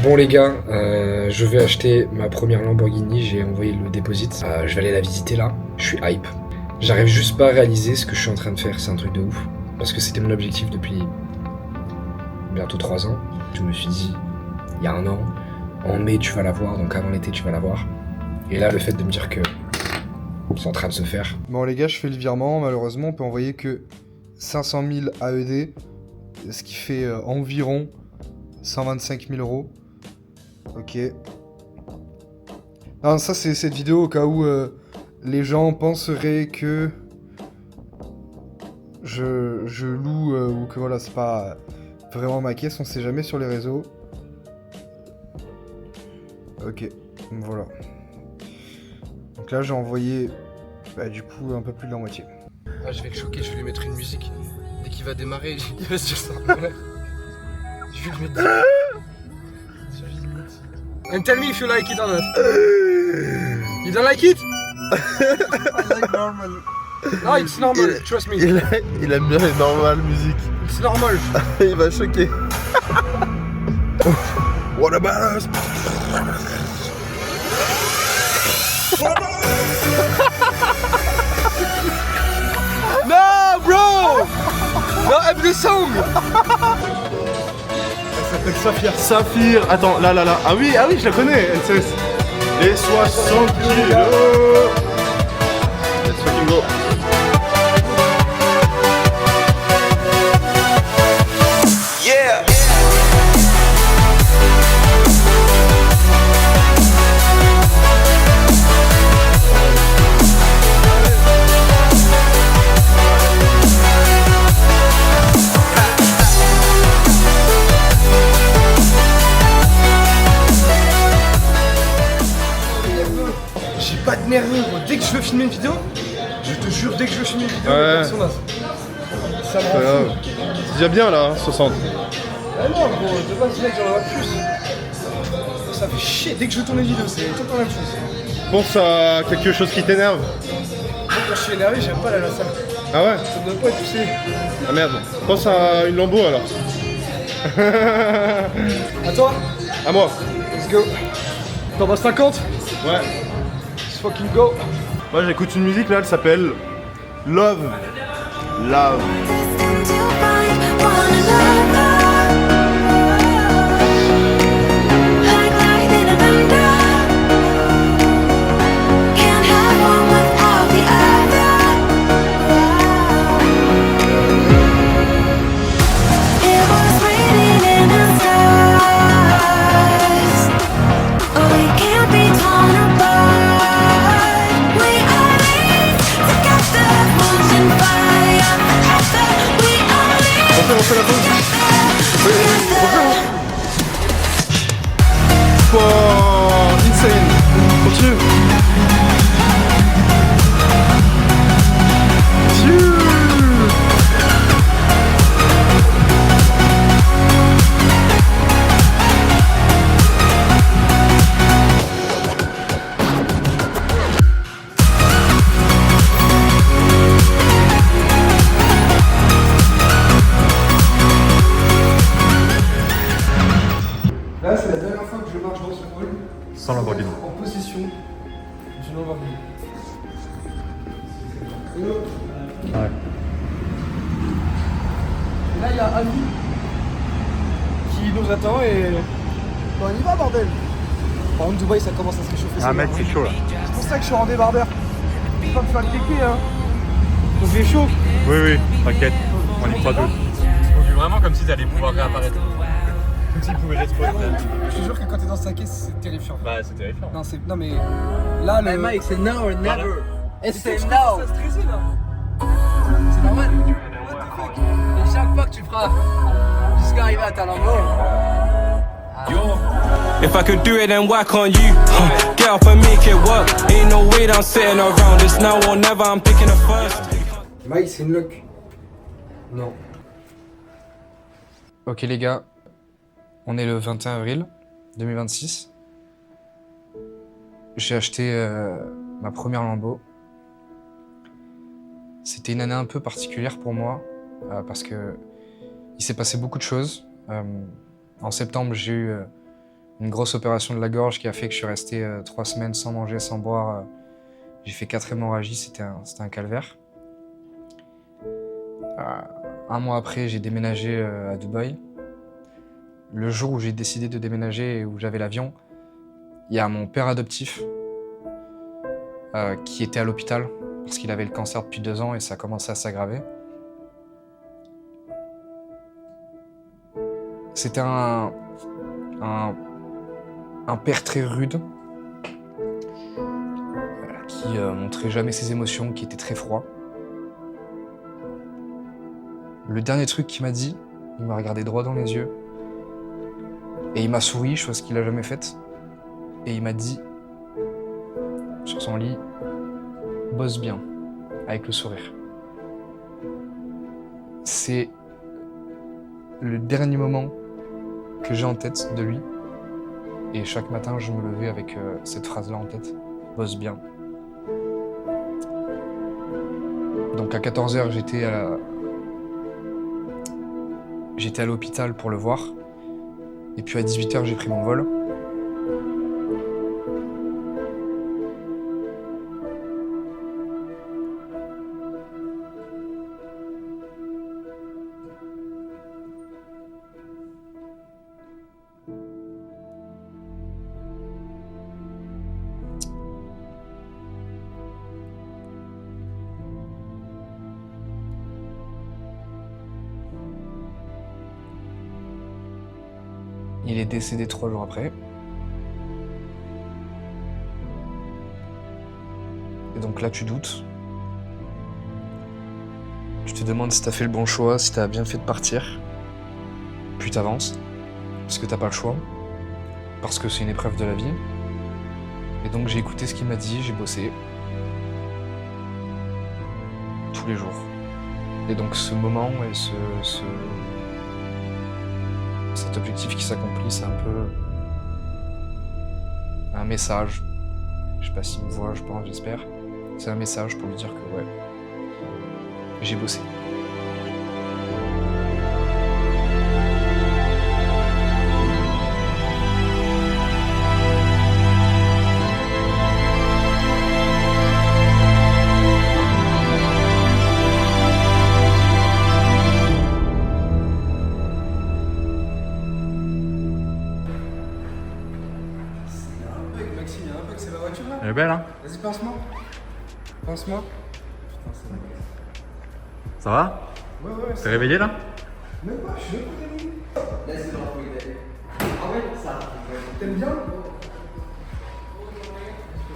Bon les gars, je vais acheter ma première Lamborghini, j'ai envoyé le déposit. Je vais aller la visiter là, je suis hype. J'arrive juste pas à réaliser ce que je suis en train de faire, c'est un truc de ouf. Parce que c'était mon objectif depuis bientôt 3 ans. Je me suis dit, il y a un an, en mai tu vas la voir, donc avant l'été tu vas la voir. Et là le fait de me dire que c'est en train de se faire. Bon les gars, je fais le virement, malheureusement on peut envoyer que 500 000 AED, ce qui fait environ 125 000 euros. Ok. Non, ça c'est cette vidéo au cas où les gens penseraient que je loue ou que voilà, c'est pas vraiment ma caisse, on sait jamais sur les réseaux. Ok, voilà. Donc là j'ai envoyé du coup un peu plus de la moitié. Ah, je vais le choquer, je vais lui mettre une musique. Dès qu'il va démarrer, il va se dire ça. Je vais lui mettre. And tell me if you like it or not. You don't like it? I like normal. No, it's normal, trust me. Il aime bien les normales musiques. It's normal. Il va choquer. What about us? No, bro! No, I'm the song! Elle s'appelle Saphir. Saphir, attends, là. Ah oui, je la connais, NCS. Les 60 kilos. Let's fucking go. Yeah! J'ai pas de nerveux, gros. Dès que je veux filmer une vidéo, je te jure, dès que je veux filmer une vidéo, Ouais. les personnes, ça me Pas rend grave. fou. C'est déjà bien là, 60. Ah non, gros, de base, mec, j'en aurais plus. Ça fait chier, dès que je veux tourner une vidéo, c'est tout le temps la même chose. Pense à quelque chose qui t'énerve. Moi, quand je suis énervé, j'aime pas aller à la salle. Ah ouais? Ça me donne pas être poussé. Ah merde. Pense à une Lambo alors. À toi, À moi. let's go. T'en vas 50? Ouais. Let's fucking go. Moi j'écoute une musique là, elle s'appelle Love. Love. Destined to find one another. Like lightning and thunder. Can't have one without the other. It was raining in the skies. We can't be torn apart. We are linked together, pushing fire forever. We are linked Refais la pause. together. Oh, insane. Continue. Tiens. Là, c'est la dernière fois que je marche dans ce hall Sans Lamborghini. en possession d'une Lamborghini. Hello. Ouais. Et là, il y a Ami qui nous attend et. Bon, on y va, bordel! Par contre, Dubaï, ça commence à se réchauffer. Ah mec, c'est chaud là. C'est pour ça que je suis en débardeur. Je vais pas me faire cliquer, hein. Donc, j'ai chaud. Oui, t'inquiète. On y croit tous. On vit vraiment comme si t'allais pouvoir réapparaître. Comme s'il pouvait respawner. Je te jure que quand t'es dans sa caisse, c'est terrifiant. Bah, c'est terrifiant. Non, non, mais là, le. Mike, c'est now or never. Et c'est Je now. commence à stresser là. C'est normal. Et chaque fois que tu feras jusqu'à arriver à ta Lambo. If I could do it, then why can't you? Get up and make it work. Ain't no way that I'm sitting around. It's now or never. I'm picking the first. Mike, c'est une lock. Non. Ok les gars, on est le 21 avril 2026. J'ai acheté ma première Lambo. C'était une année un peu particulière pour moi parce que il s'est passé beaucoup de choses. En septembre, j'ai eu Une grosse opération de la gorge qui a fait que je suis resté 3 semaines sans manger, sans boire. J'ai fait 4 hémorragies, c'était un calvaire. Un mois après, j'ai déménagé à Dubaï. Le jour où j'ai décidé de déménager et où j'avais l'avion, il y a mon père adoptif qui était à l'hôpital parce qu'il avait le cancer depuis 2 ans et ça commençait à s'aggraver. C'était un père très rude qui montrait jamais ses émotions, qui était très froid. Le dernier truc qu'il m'a dit, il m'a regardé droit dans les yeux et il m'a souri, chose qu'il a jamais faite. Et il m'a dit, sur son lit, « Bosse bien », avec le sourire. C'est le dernier moment que j'ai en tête de lui. Et chaque matin, je me levais avec cette phrase-là en tête, « Bosse bien ». Donc à 14h, j'étais à l'hôpital pour le voir. Et puis à 18h, j'ai pris mon vol. Il est décédé 3 jours après. Et donc là, tu doutes. Tu te demandes si t'as fait le bon choix, si t'as bien fait de partir. Puis t'avances, parce que t'as pas le choix, parce que c'est une épreuve de la vie. Et donc j'ai écouté ce qu'il m'a dit, j'ai bossé. Tous les jours. Et donc ce moment et cet objectif qui s'accomplit, c'est un peu un message. Je sais pas s'il me voit, je pense, j'espère. C'est un message pour lui dire que ouais, j'ai bossé. Maxime, il y a un bug, c'est la voiture là. Elle est belle, hein? Vas-y, pince-moi. Pince-moi. Ça va? Ouais. T'es réveillé là? Même pas, je suis même pas réveillé. Laisse-le dans le truc. Ah ouais, ça. T'aimes bien?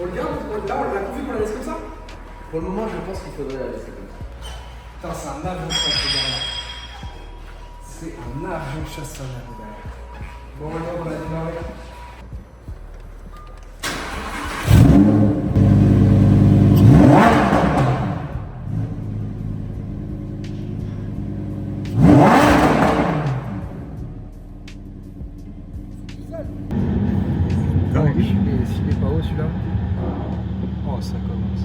On le garde? Là, on l'a confié qu'on la laisse comme ça? Pour le moment, je pense qu'il faudrait la laisser comme ça. Putain, c'est un avion chasse ce gars-là. C'est un avion chasse sa mère, le gars. Bon, regarde, on a démarré. S'il est pas haut celui-là. Oh, ça commence.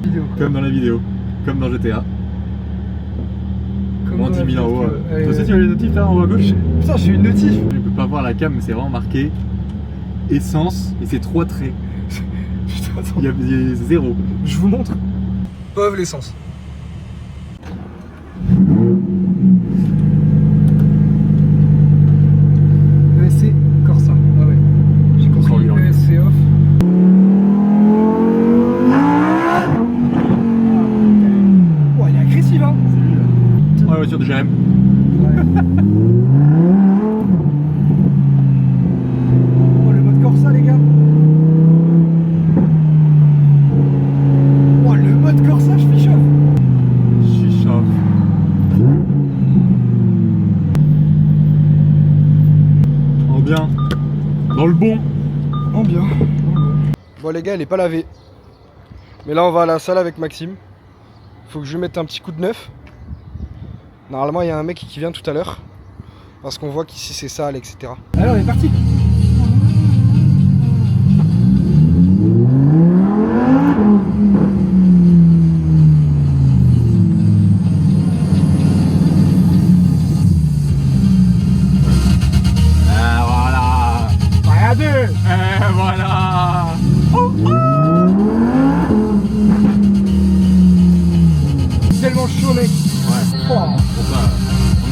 Vidéo, quoi. Comme dans la vidéo, comme dans GTA. Comme Moins dans 10 la 000 en haut. vidéo, Toi aussi, tu as les notifs là en haut à gauche? Putain, j'ai eu une notif. Je peux pas voir la cam, mais c'est vraiment marqué essence et c'est 3 traits. Putain, attends. Il y a 0. Je vous montre. Pauvre l'essence. ESC Corsa. Ah ouais. J'ai compris. Oh, lui, on- ESC off. Oh, elle est agressive, hein. Oh, la voiture de GM. Oh, le mode Corsa, les gars. Oh, le mode Corsa, je suis chaud. Chicha. En bien. Dans le bon. En bien. Bon, les gars, elle est pas lavée. Mais là, on va à la salle avec Maxime. Faut que je lui mette un petit coup de neuf. Normalement, il y a un mec qui vient tout à l'heure. Parce qu'on voit qu'ici, c'est sale, etc. Alors, on est parti. Ah voilà.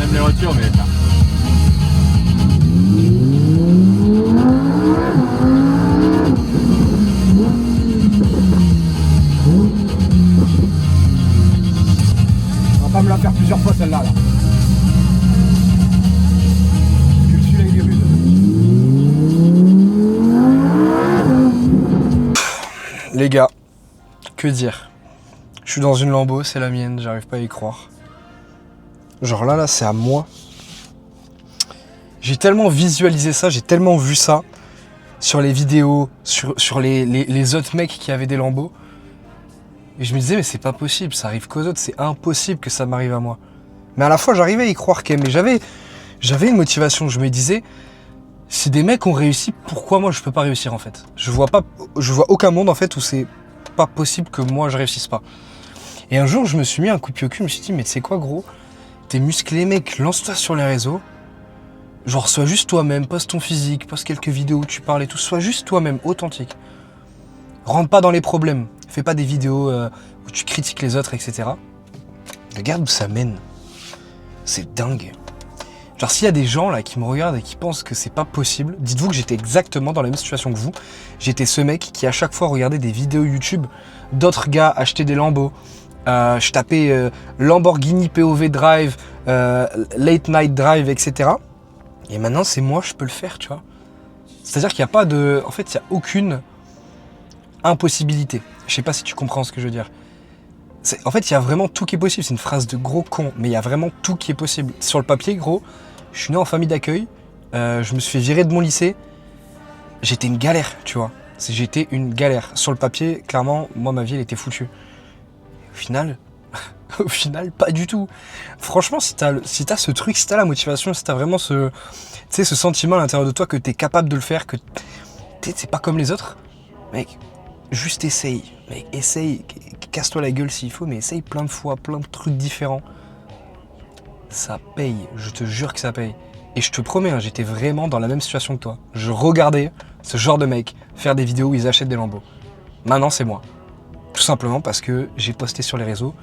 J'aime les voitures, mais ça. On va pas me la faire plusieurs fois celle-là là. Parce que celui-là il est rude. Les gars, que dire? Je suis dans une Lambo, c'est la mienne, j'arrive pas à y croire. Genre là, c'est à moi. J'ai tellement visualisé ça, j'ai tellement vu ça sur les vidéos, sur les autres mecs qui avaient des Lambos. Et je me disais, mais c'est pas possible, ça arrive qu'aux autres, c'est impossible que ça m'arrive à moi. Mais à la fois, j'arrivais à y croire quand même. Mais j'avais une motivation, je me disais, si des mecs ont réussi, pourquoi moi je peux pas réussir en fait? Je vois aucun monde en fait où c'est pas possible que moi je réussisse pas. Et un jour, je me suis mis un coup de pied au cul, je me suis dit, mais tu sais quoi gros? T'es musclé mec, lance-toi sur les réseaux. Genre, sois juste toi-même, poste ton physique, poste quelques vidéos où tu parles et tout. Sois juste toi-même, authentique. Rentre pas dans les problèmes. Fais pas des vidéos où tu critiques les autres, etc. Regarde où ça mène. C'est dingue. Genre, s'il y a des gens là qui me regardent et qui pensent que c'est pas possible, dites-vous que j'étais exactement dans la même situation que vous. J'étais ce mec qui à chaque fois regardait des vidéos YouTube d'autres gars acheter des Lambos. Je tapais Lamborghini POV Drive, Late Night Drive, etc. Et maintenant, c'est moi, je peux le faire, tu vois. C'est-à-dire qu'il n'y a pas de... En fait, il n'y a aucune impossibilité. Je sais pas si tu comprends ce que je veux dire. En fait, il y a vraiment tout qui est possible. C'est une phrase de gros con, mais il y a vraiment tout qui est possible. Sur le papier, gros, je suis né en famille d'accueil. Je me suis fait virer de mon lycée. J'étais une galère, tu vois. J'étais une galère. Sur le papier, clairement, moi, ma vie, elle était foutue. Au final, pas du tout. Franchement, si t'as ce truc, si t'as la motivation, si t'as vraiment ce sentiment à l'intérieur de toi que t'es capable de le faire, que c'est pas comme les autres, mec, juste essaye. Mec, essaye, casse-toi la gueule s'il faut, mais essaye plein de fois, plein de trucs différents. Ça paye, je te jure que ça paye. Et je te promets, hein, j'étais vraiment dans la même situation que toi. Je regardais ce genre de mec faire des vidéos où ils achètent des Lambos. Maintenant, c'est moi. Tout simplement parce que j'ai posté sur les réseaux.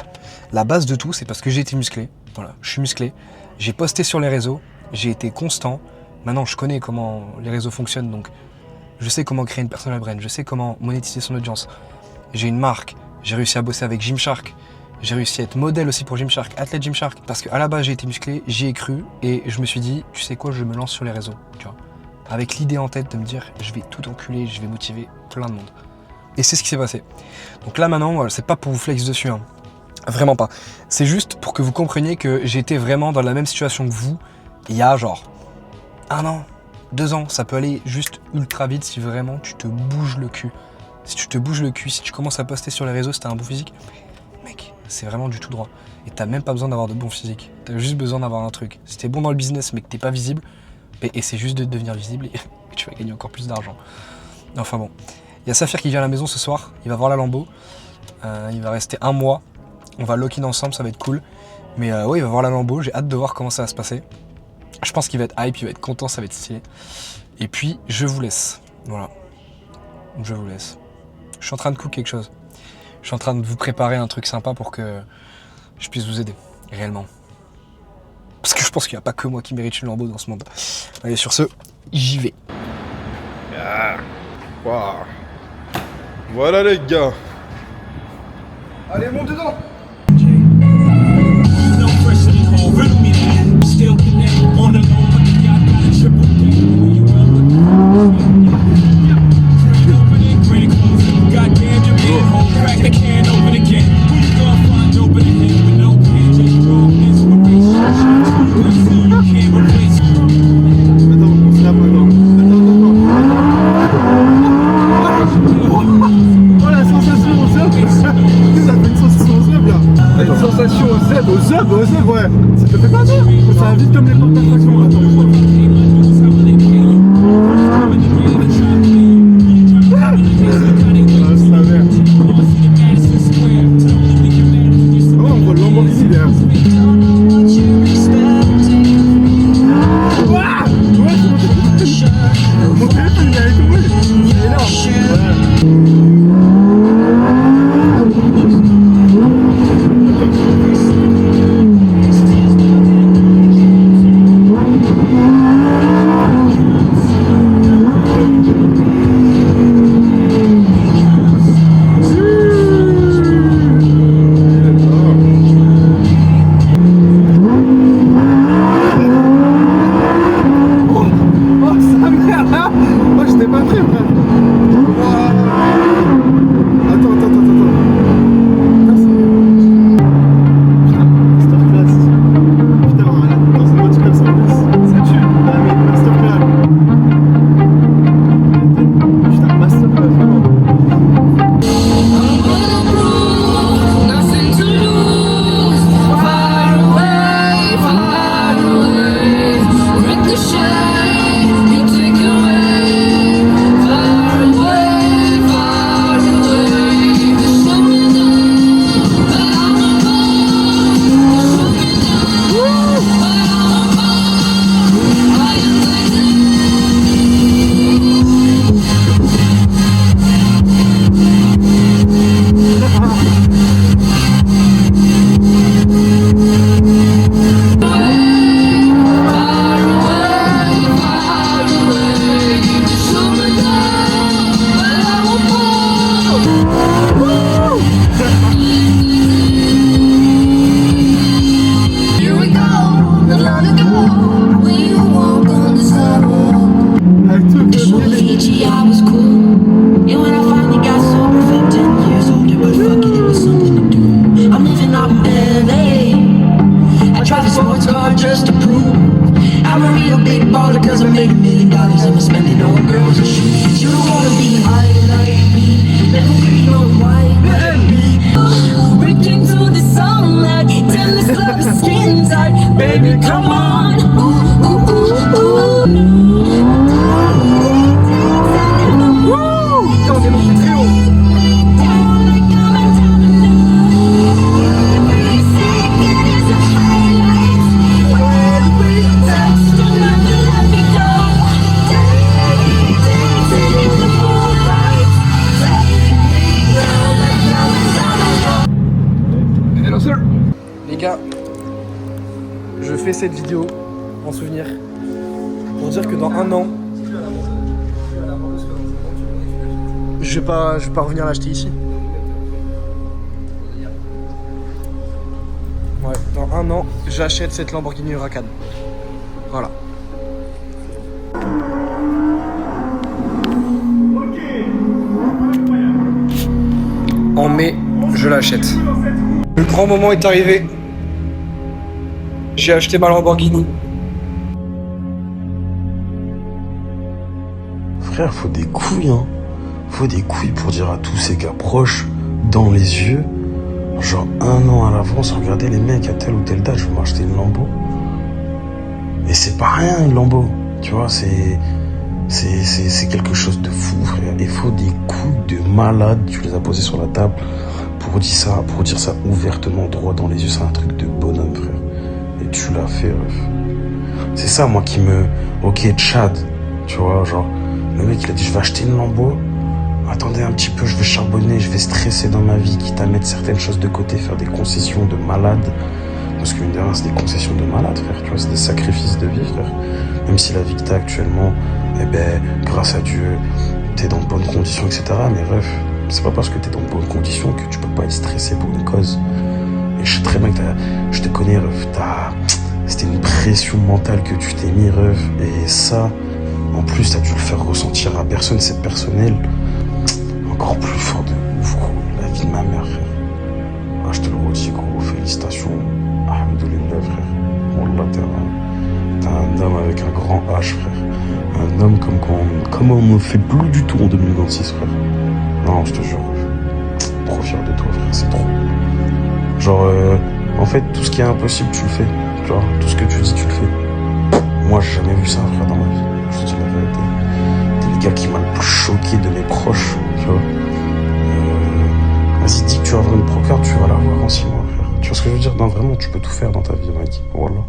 La base de tout, c'est parce que j'ai été musclé. Voilà, je suis musclé. J'ai posté sur les réseaux. J'ai été constant. Maintenant, je connais comment les réseaux fonctionnent. Donc, je sais comment créer une personal brand. Je sais comment monétiser son audience. J'ai une marque. J'ai réussi à bosser avec Gymshark. J'ai réussi à être modèle aussi pour Gymshark, athlète Gymshark. Parce qu'à la base, j'ai été musclé. J'y ai cru. Et je me suis dit, tu sais quoi, je me lance sur les réseaux. Tu vois, avec l'idée en tête de me dire, je vais tout enculer. Je vais motiver plein de monde. Et c'est ce qui s'est passé. Donc là maintenant, c'est pas pour vous flex dessus, hein. Vraiment pas. C'est juste pour que vous compreniez que j'étais vraiment dans la même situation que vous il y a genre 1 an, 2 ans. Ça peut aller juste ultra vite si vraiment tu te bouges le cul. Si tu te bouges le cul, si tu commences à poster sur les réseaux, si t'as un bon physique, mec, c'est vraiment du tout droit. Et t'as même pas besoin d'avoir de bon physique. T'as juste besoin d'avoir un truc. Si t'es bon dans le business mais que t'es pas visible, et c'est juste de devenir visible et tu vas gagner encore plus d'argent. Enfin bon. Il y a Saphir qui vient à la maison ce soir, il va voir la Lambo, il va rester 1 mois, on va lock-in ensemble, ça va être cool. Mais ouais, il va voir la Lambo, j'ai hâte de voir comment ça va se passer. Je pense qu'il va être hype, il va être content, ça va être stylé. Et puis, je vous laisse, voilà, je vous laisse. Je suis en train de cook quelque chose, je suis en train de vous préparer un truc sympa pour que je puisse vous aider, réellement. Parce que je pense qu'il n'y a pas que moi qui mérite une Lambo dans ce monde. Allez, sur ce, j'y vais. Waouh. Voilà les gars. Allez, monte dedans. No pressure to hold, riddle me that. Still connect on the low, but the yacht got a triple deck. When you roll open it, pretty close. Goddamn, your manhole, crack the can open again. Who you gonna find open the head with no pen? Just draw inspiration. You see, you can't replace. Attends, on se lave maintenant. Oh la sensation au zeb. Ça fait une sensation au zeb là. Une sensation au zeb. Au zeb, ouais. Ça te fait pas peur? Ça va vite comme les portes d'attraction. Oh, on voit le Lamborghini derrière. Mon téléphone il a été c'est énorme. it's hard just to prove I'm a real big baller cause I made $1 million and I spend it on girls and shoes. You don't wanna be high like me, never be on white like me. Breaking through the sunlight, tell this love is skin tight. Baby, come on, ooh, ooh, ooh, ooh. Putain, on est monté très haut. Les gars, je fais cette vidéo en souvenir pour dire que dans 1 an, je vais pas revenir l'acheter ici. Ouais, dans 1 an, j'achète cette Lamborghini Huracan. Voilà. En mai, je l'achète. Le grand moment est arrivé. J'ai acheté ma Lamborghini. Frère, faut des couilles, hein. Faut des couilles pour dire à tous ces gars proches, dans les yeux, genre 1 an à l'avance, regardez les mecs, à telle ou telle date, je vais m'acheter une Lambo. Et c'est pas rien, une Lambo. Tu vois, c'est quelque chose de fou, frère. Il faut des couilles de malade, tu les as posés sur la table pour dire ça ouvertement, droit dans les yeux, c'est un truc de bonhomme, frère. Et tu l'as fait, ref. C'est ça, moi, qui me... Ok, Tchad, tu vois, genre, le mec, il a dit, je vais acheter une Lambo. Attendez un petit peu, je vais charbonner, je vais stresser dans ma vie, quitte à mettre certaines choses de côté, faire des concessions de malade. Parce que mine de rien, c'est des concessions de malade, frère, tu vois, c'est des sacrifices de vie, frère. Même si la vie que t'as actuellement, eh ben, grâce à Dieu, t'es dans de bonnes conditions, etc. Mais bref, c'est pas parce que t'es dans de bonnes conditions que tu peux pas être stressé pour une cause. Et je sais très bien que je te connais, ref, c'était une pression mentale que tu t'es mis, ref. Et ça, en plus, t'as dû le faire ressentir à personne, c'est personnel. Encore plus fort de ouf, gros. La vie de ma mère, frère. Ah, je te le redis, gros. Félicitations. Alhamdoulilah, frère. Wallah, t'es un homme avec un grand H, frère. Un homme comme on ne fait plus du tout en 2026, frère. Non, je te jure. Trop fier de toi, frère. C'est trop. Genre, en fait, tout ce qui est impossible, tu le fais. Genre, tout ce que tu dis, tu le fais. Moi, j'ai jamais vu ça, frère, dans ma vie. Je te dis la vérité. T'es le gars qui m'a le plus choqué de mes proches, tu vois. Vas-y, dis que tu vas avoir une procard, tu vas l'avoir en 6 mois, frère. Tu vois ce que je veux dire? Non, vraiment, tu peux tout faire dans ta vie, mec. Voilà.